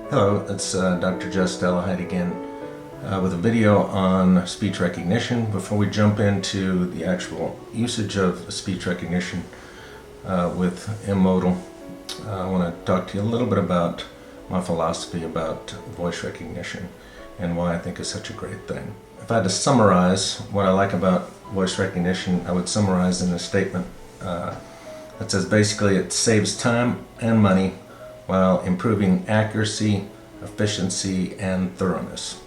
Hello, it's Dr. Jess Delahide again with a video on speech recognition. Before we jump into the actual usage of speech recognition with M-Modal, I want to talk to you a little bit about my philosophy about voice recognition and why I think it's such a great thing. If I had to summarize what I like about voice recognition, I would summarize in a statement that says basically it saves time and money while improving accuracy, efficiency, and thoroughness.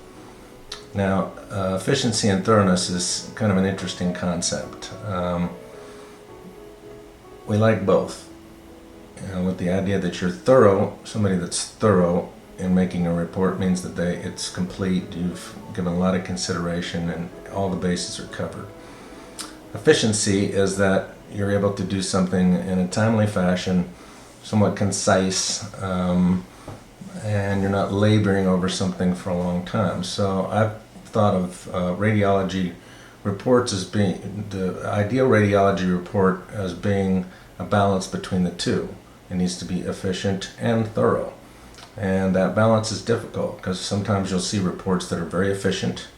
Now, efficiency and thoroughness is kind of an interesting concept. We like both. With the idea that you're thorough, somebody that's thorough in making a report means that it's complete, you've given a lot of consideration, and all the bases are covered. Efficiency is that you're able to do something in a timely fashion, somewhat concise, and you're not laboring over something for a long time. So I've thought of radiology reports as being, the ideal radiology report as being a balance between the two. It needs to be efficient and thorough. And that balance is difficult because sometimes you'll see reports that are very efficient,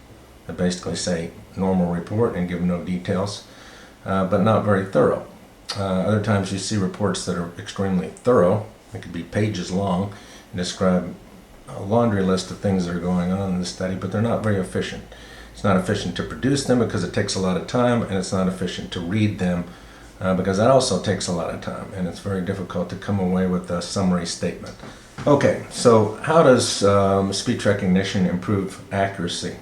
that basically say normal report and give no details, but not very thorough. Other times you see reports that are extremely thorough. It could be pages long and describe a laundry list of things that are going on in the study, but they're not very efficient. It's not efficient to produce them because it takes a lot of time, and it's not efficient to read them because that also takes a lot of time, and it's very difficult to come away with a summary statement. Okay, so how does speech recognition improve accuracy?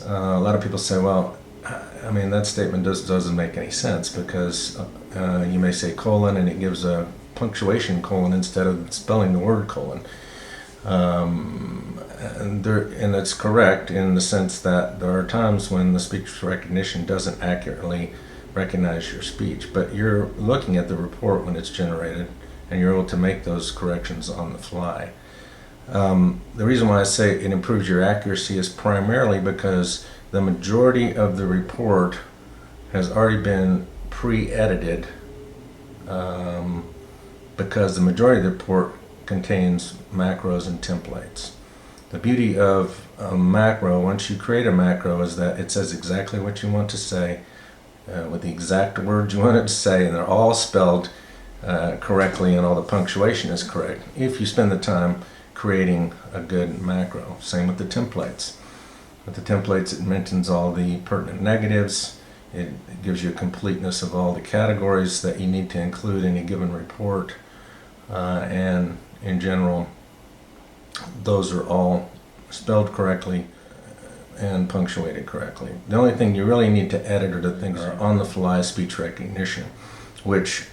A lot of people say, well, I mean, that statement doesn't make any sense because you may say colon and it gives a punctuation colon instead of spelling the word colon. And that's correct in the sense that there are times when the speech recognition doesn't accurately recognize your speech, but you're looking at the report when it's generated and you're able to make those corrections on the fly. The reason why I say it improves your accuracy is primarily because the majority of the report has already been pre-edited because the majority of the report contains macros and templates. The beauty of a macro, once you create a macro, is that it says exactly what you want to say with the exact words you want it to say, and they're all spelled correctly and all the punctuation is correct if you spend the time creating a good macro. Same with the templates. With the templates, it mentions all the pertinent negatives. It gives you a completeness of all the categories that you need to include in a given report. And in general, those are all spelled correctly and punctuated correctly. The only thing you really need to edit are the things that are on-the-fly speech recognition, which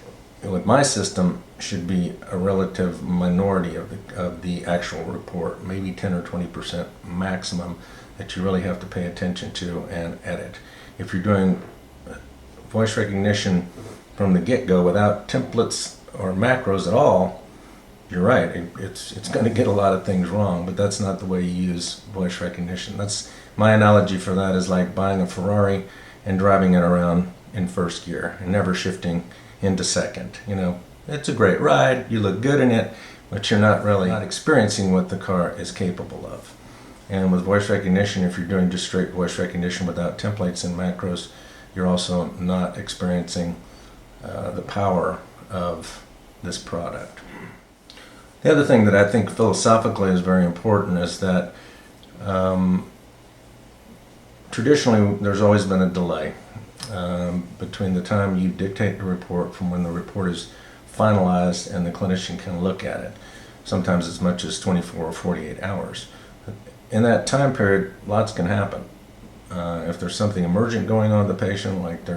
with my system should be a relative minority of the actual report, maybe 10 or 20% maximum that you really have to pay attention to and edit. If you're doing voice recognition from the get-go without templates or macros at all, you're right, it's going to get a lot of things wrong, but that's not the way you use voice recognition. That's my analogy for that is like buying a Ferrari and driving it around in first gear and never shifting into second. You know, it's a great ride, you look good in it, but you're not experiencing what the car is capable of. And with voice recognition, if you're doing just straight voice recognition without templates and macros, you're also not experiencing the power of this product. The other thing that I think philosophically is very important is that traditionally there's always been a delay between the time you dictate the report from when the report is finalized and the clinician can look at it. Sometimes as much as 24 or 48 hours. In that time period, lots can happen. If there's something emergent going on with the patient, like they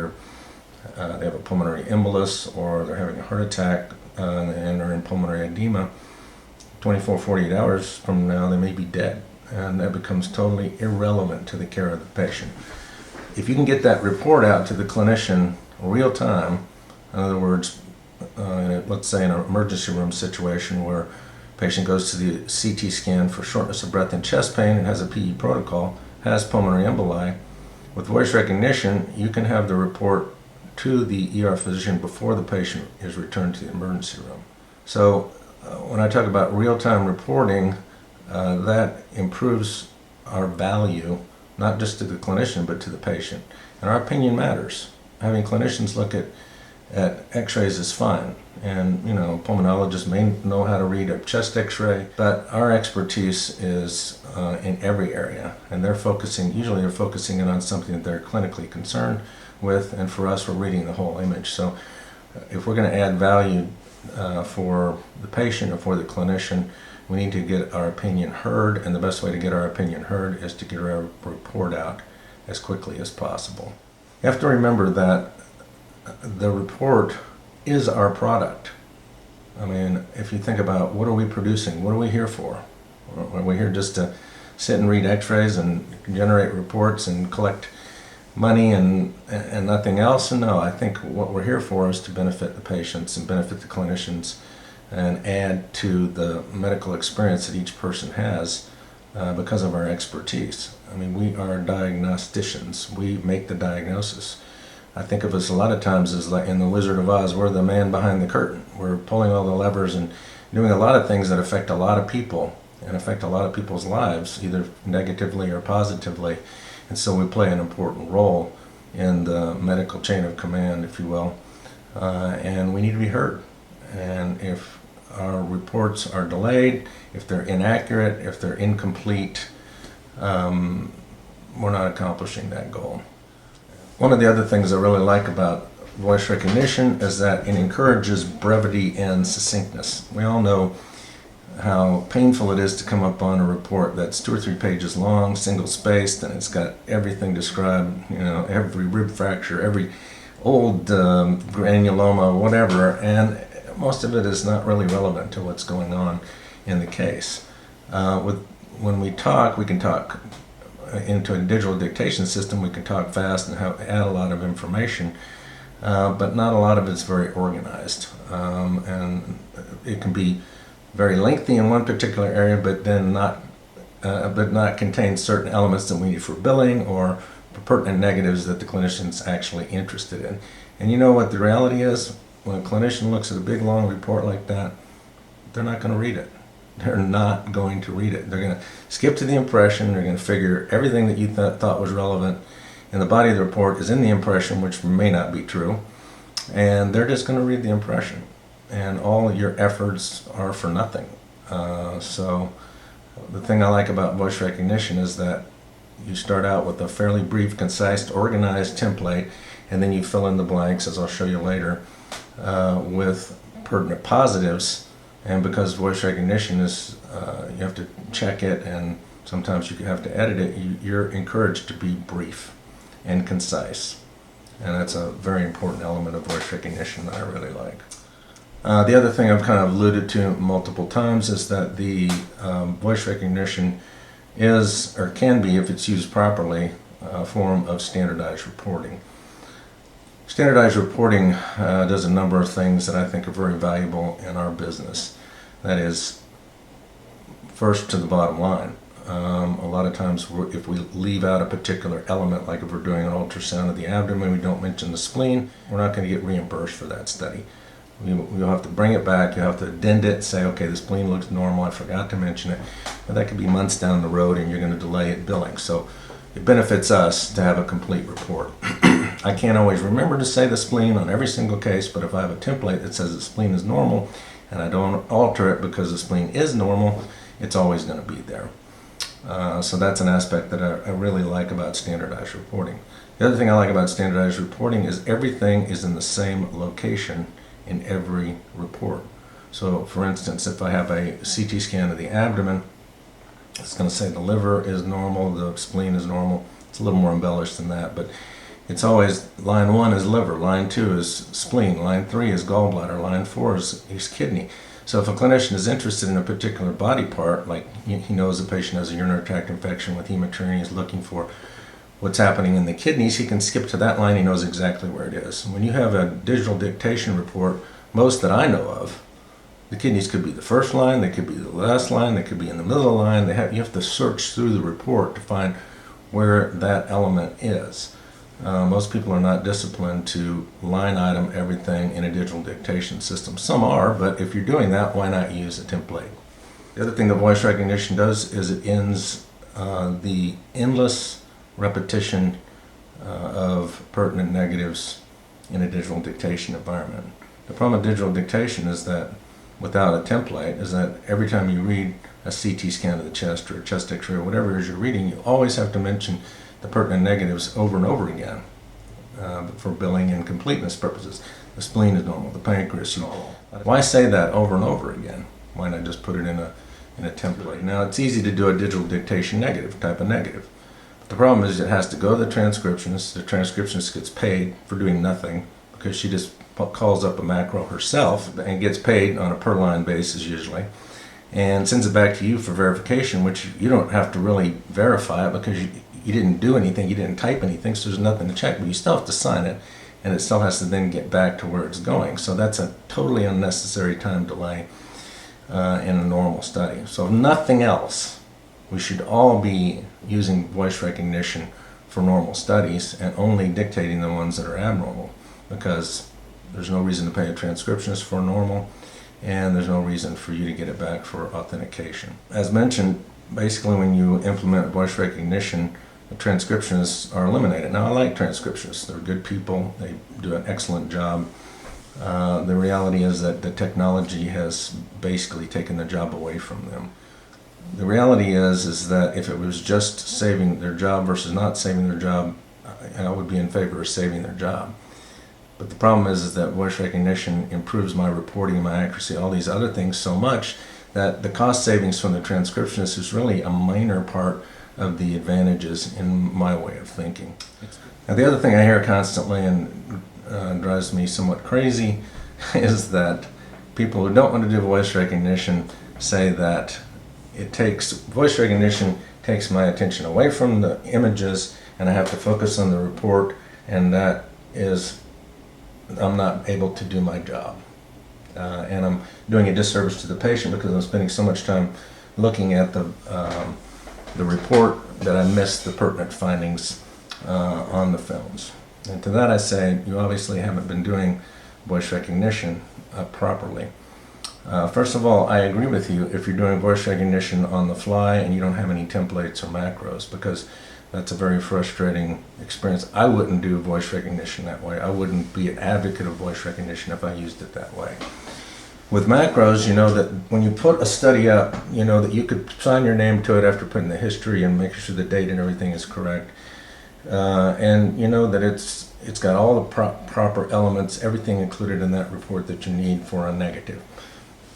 have a pulmonary embolus or they're having a heart attack and are in pulmonary edema, 24, 48 hours from now they may be dead, and that becomes totally irrelevant to the care of the patient. If you can get that report out to the clinician real time, in other words, let's say in an emergency room situation where patient goes to the CT scan for shortness of breath and chest pain and has a PE protocol, has pulmonary emboli. With voice recognition, you can have the report to the ER physician before the patient is returned to the emergency room. So when I talk about real-time reporting, that improves our value, not just to the clinician, but to the patient. And our opinion matters. Having clinicians look at x-rays is fine. And, pulmonologists may know how to read a chest x-ray, but our expertise is in every area. And usually they're focusing in on something that they're clinically concerned with, and for us, we're reading the whole image. So if we're going to add value for the patient or for the clinician, we need to get our opinion heard, and the best way to get our opinion heard is to get our report out as quickly as possible. You have to remember that the report is our product. I mean, if you think about what are we producing, what are we here for? Are we here just to sit and read x-rays and generate reports and collect money and nothing else? No, I think what we're here for is to benefit the patients and benefit the clinicians and add to the medical experience that each person has because of our expertise. I mean, we are diagnosticians. We make the diagnosis. I think of us a lot of times as like in The Wizard of Oz, we're the man behind the curtain. We're pulling all the levers and doing a lot of things that affect a lot of people and affect a lot of people's lives, either negatively or positively. And so we play an important role in the medical chain of command, if you will, and we need to be heard. And if our reports are delayed, if they're inaccurate, if they're incomplete, we're not accomplishing that goal. One of the other things I really like about voice recognition is that it encourages brevity and succinctness. We all know how painful it is to come up on a report that's 2 or 3 pages long, single-spaced, and it's got everything described, every rib fracture, every old granuloma, whatever, and most of it is not really relevant to what's going on in the case. When we can talk into a digital dictation system, we can talk fast and add a lot of information, but not a lot of it's very organized. And it can be very lengthy in one particular area, but then not contain certain elements that we need for billing or pertinent negatives that the clinician's actually interested in. And you know what the reality is? When a clinician looks at a big long report like that, they're not going to read it. They're not going to read it. They're going to skip to the impression. They're going to figure everything that you thought was relevant in the body of the report is in the impression, which may not be true. And they're just going to read the impression. And all your efforts are for nothing. So the thing I like about voice recognition is that you start out with a fairly brief, concise, organized template, and then you fill in the blanks, as I'll show you later, with pertinent positives. And because voice recognition is, you have to check it, and sometimes you have to edit it, you're encouraged to be brief and concise. And that's a very important element of voice recognition that I really like. The other thing I've kind of alluded to multiple times is that the voice recognition is, or can be, if it's used properly, a form of standardized reporting. Standardized reporting does a number of things that I think are very valuable in our business. That is, first to the bottom line. A lot of times if we leave out a particular element, like if we're doing an ultrasound of the abdomen, we don't mention the spleen, we're not going to get reimbursed for that study. You'll have to bring it back, you have to addend it, say, okay, the spleen looks normal, I forgot to mention it. But that could be months down the road and you're going to delay it billing. So it benefits us to have a complete report. I can't always remember to say the spleen on every single case, but if I have a template that says the spleen is normal and I don't alter it because the spleen is normal, it's always going to be there. So that's an aspect that I really like about standardized reporting. The other thing I like about standardized reporting is everything is in the same location in every report. So for instance, if I have a CT scan of the abdomen, it's going to say the liver is normal, the spleen is normal. It's a little more embellished than that, but it's always line 1 is liver, line 2 is spleen, line 3 is gallbladder, line 4 is kidney. So if a clinician is interested in a particular body part, like he knows a patient has a urinary tract infection with hematuria, he's looking for what's happening in the kidneys, he can skip to that line, he knows exactly where it is. When you have a digital dictation report, most that I know of, the kidneys could be the first line, they could be the last line, they could be in the middle of the line. You have to search through the report to find where that element is. Most people are not disciplined to line item everything in a digital dictation system. Some are, but if you're doing that, why not use a template? The other thing that voice recognition does is it ends the endless repetition of pertinent negatives in a digital dictation environment. The problem with digital dictation is that without a template is that every time you read a CT scan of the chest or a chest x-ray or whatever it is you're reading, you always have to mention the pertinent negatives over and over again for billing and completeness purposes. The spleen is normal, the pancreas is normal. Why say that over and over again? Why not just put it in a template? Now it's easy to do a digital dictation negative, type a negative. But the problem is it has to go to the transcriptionist. The transcriptionist gets paid for doing nothing because she just calls up a macro herself and gets paid on a per line basis usually, and sends it back to you for verification, which you don't have to really verify it because you didn't do anything, you didn't type anything, so there's nothing to check, but you still have to sign it, and it still has to then get back to where it's going. So that's a totally unnecessary time delay in a normal study. So if nothing else, we should all be using voice recognition for normal studies and only dictating the ones that are abnormal, because there's no reason to pay a transcriptionist for normal, and there's no reason for you to get it back for authentication. As mentioned, basically when you implement voice recognition, the transcriptionists are eliminated. Now I like transcriptionists, they're good people, they do an excellent job. The reality is that the technology has basically taken the job away from them. The reality is that if it was just saving their job versus not saving their job, I would be in favor of saving their job. But the problem is that voice recognition improves my reporting, my accuracy, all these other things so much that the cost savings from the transcriptionist is really a minor part of the advantages in my way of thinking. Now the other thing I hear constantly and drives me somewhat crazy is that people who don't want to do voice recognition say that voice recognition takes my attention away from the images and I have to focus on the report, and that is I'm not able to do my job. And I'm doing a disservice to the patient because I'm spending so much time looking at the report that I miss the pertinent findings on the films. And to that I say, you obviously haven't been doing voice recognition properly. First of all, I agree with you if you're doing voice recognition on the fly and you don't have any templates or macros, because that's a very frustrating experience. I wouldn't do voice recognition that way. I wouldn't be an advocate of voice recognition if I used it that way. With macros, you know that when you put a study up, you know that you could sign your name to it after putting the history and making sure the date and everything is correct. And you know that it's got all the proper elements, everything included in that report that you need for a negative.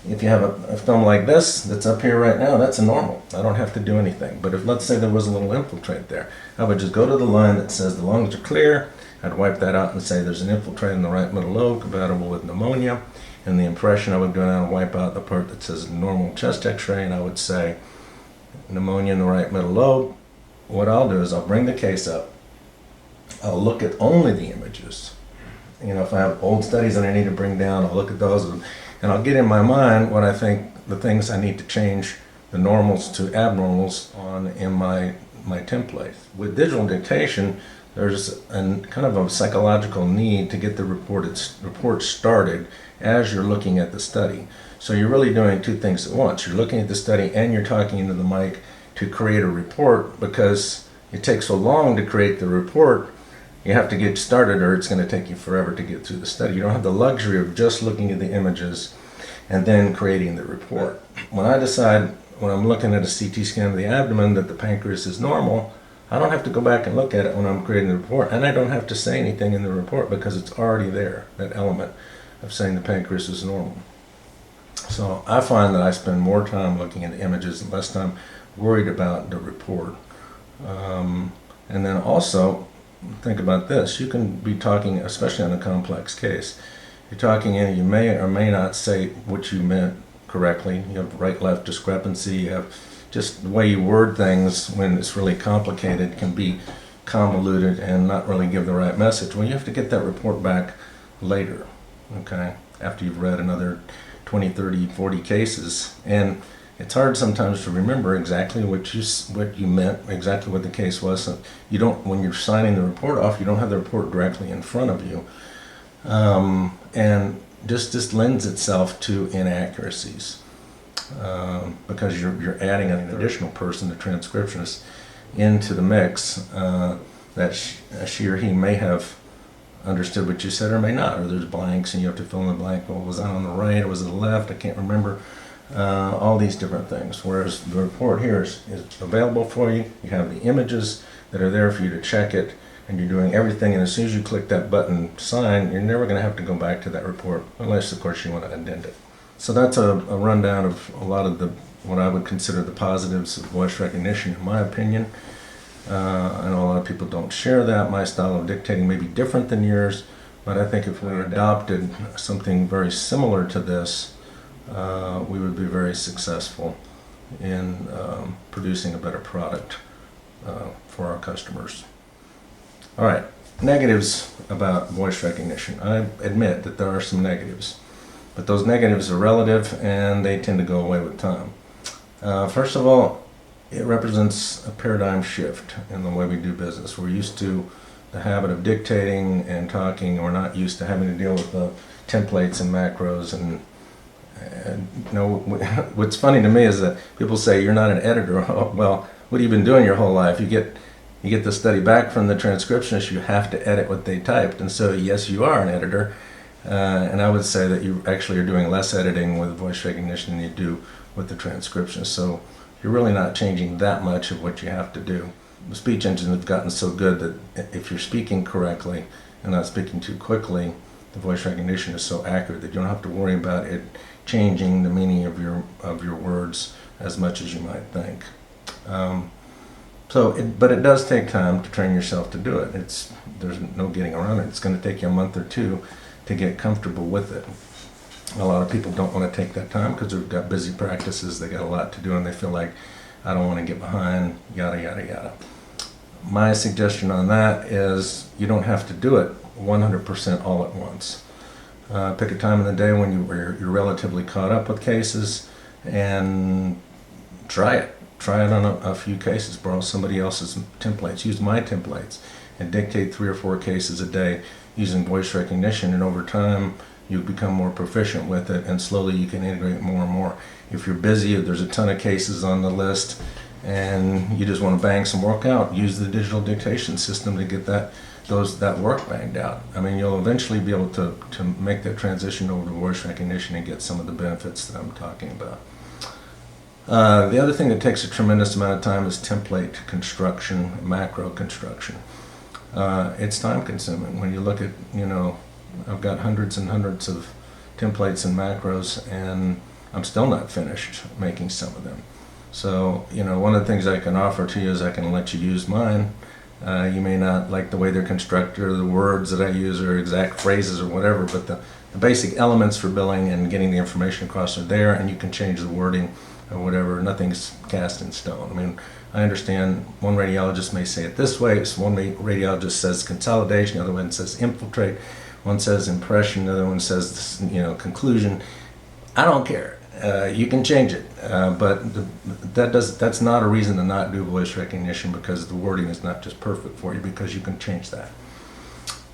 If you have a film like this that's up here right now, that's a normal. I don't have to do anything. But if, let's say, there was a little infiltrate there, I would just go to the line that says the lungs are clear. I'd wipe that out and say there's an infiltrate in the right middle lobe compatible with pneumonia. And the impression I would go down and wipe out the part that says normal chest x-ray, and I would say pneumonia in the right middle lobe. What I'll do is I'll bring the case up. I'll look at only the images. You know, if I have old studies that I need to bring down, I'll look at those. And I'll get in my mind what I think the things I need to change the normals to abnormals on in my template. With digital dictation, there's kind of a psychological need to get the report started as you're looking at the study. So you're really doing two things at once. You're looking at the study and you're talking into the mic to create a report, because it takes so long to create the report. You have to get started or it's going to take you forever to get through the study. You don't have the luxury of just looking at the images and then creating the report. When I decide, when I'm looking at a CT scan of the abdomen, that the pancreas is normal, I don't have to go back and look at it when I'm creating the report, and I don't have to say anything in the report because it's already there, that element of saying the pancreas is normal. So I find that I spend more time looking at the images and less time worried about the report. And then also, think about this. You can be talking, especially on a complex case, you're talking and you may or may not say what you meant correctly. You have right-left discrepancy. You have just the way you word things when it's really complicated can be convoluted and not really give the right message. Well, you have to get that report back later, okay, after you've read another 20, 30, 40 cases. And it's hard sometimes to remember exactly what you meant, exactly what the case was. So you don't, when you're signing the report off, you don't have the report directly in front of you. And just lends itself to inaccuracies. because you're adding an additional person, the transcriptionist, into the mix that she or he may have understood what you said or may not, or there's blanks and you have to fill in the blank. Well, was that on the right or was it the left? I can't remember. All these different things. Whereas the report here is available for you. You have the images that are there for you to check it, and you're doing everything. And as soon as you click that button, sign, you're never going to have to go back to that report, unless, of course, you want to indent it. So that's a rundown of a lot of what I would consider the positives of voice recognition, in my opinion. I know a lot of people don't share that. My style of dictating may be different than yours, but I think if we adopted something very similar to this, we would be very successful in producing a better product for our customers. All right, negatives about voice recognition. I admit that there are some negatives, but those negatives are relative and they tend to go away with time. First of all, it represents a paradigm shift in the way we do business. We're used to the habit of dictating and talking. We're not used to having to deal with the templates and macros and you know, what's funny to me is that people say you're not an editor. Oh, well, what have you been doing your whole life? You get the study back from the transcriptionist. You have to edit what they typed, and so yes, you are an editor. And I would say that you actually are doing less editing with voice recognition than you do with the transcriptionist. So you're really not changing that much of what you have to do. The speech engines have gotten so good that if you're speaking correctly and not speaking too quickly, the voice recognition is so accurate that you don't have to worry about it changing the meaning of your words as much as you might think. But it does take time to train yourself to do it. There's no getting around it. It's going to take you a month or two to get comfortable with it. A lot of people don't want to take that time because they've got busy practices, they got a lot to do, and they feel like, I don't want to get behind, yada, yada, yada. My suggestion on that is you don't have to do it 100% all at once. Pick a time in the day when you're relatively caught up with cases and try it. Try it on a few cases. Borrow somebody else's templates. Use my templates and dictate 3 or 4 cases a day using voice recognition, and over time you become more proficient with it, and slowly you can integrate more and more. If you're busy, if there's a ton of cases on the list and you just want to bang some work out, use the digital dictation system to get that work banged out. I mean, you'll eventually be able to make that transition over to voice recognition and get some of the benefits that I'm talking about. The other thing that takes a tremendous amount of time is template construction, macro construction. It's time consuming. When you look at, I've got hundreds and hundreds of templates and macros, and I'm still not finished making some of them. So, one of the things I can offer to you is I can let you use mine. You may not like the way they're constructed or the words that I use or exact phrases or whatever, but the basic elements for billing and getting the information across are there, and you can change the wording or whatever. Nothing's cast in stone. I mean, I understand one radiologist may say it this way. One radiologist says consolidation, the other one says infiltrate, one says impression, the other one says conclusion. I don't care. You can change it, but that's not a reason to not do voice recognition, because the wording is not just perfect for you, because you can change that.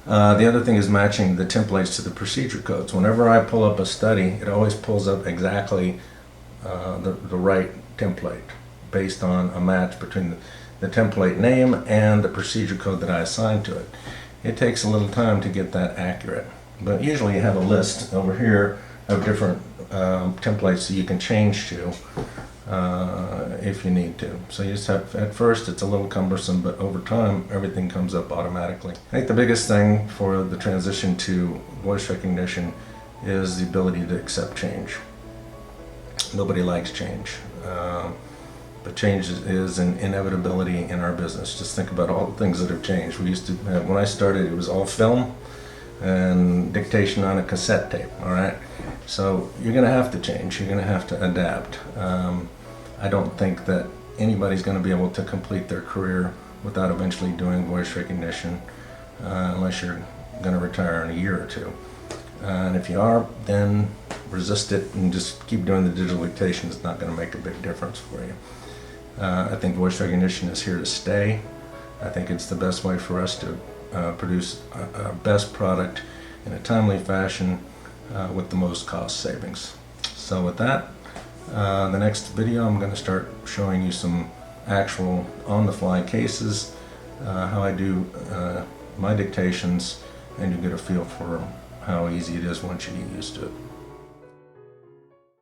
The other thing is matching the templates to the procedure codes. Whenever I pull up a study, it always pulls up exactly the right template based on a match between the template name and the procedure code that I assign to it. It takes a little time to get that accurate, but usually you have a list over here of different templates that you can change to if you need to. So you just have, at first it's a little cumbersome, but over time everything comes up automatically. I think the biggest thing for the transition to voice recognition is the ability to accept change. Nobody likes change, but change is an inevitability in our business. Just think about all the things that have changed. We used to have, when I started, it was all film and dictation on a cassette tape, all right? So you're going to have to change. You're going to have to adapt. I don't think that anybody's going to be able to complete their career without eventually doing voice recognition, unless you're going to retire in a year or two. And if you are, then resist it and just keep doing the digital dictation. It's not going to make a big difference for you. I think voice recognition is here to stay. I think it's the best way for us to produce our best product in a timely fashion with the most cost savings. So with that, The next video I'm going to start showing you some actual on-the-fly cases, how I do my dictations, and you get a feel for how easy it is once you get used to it.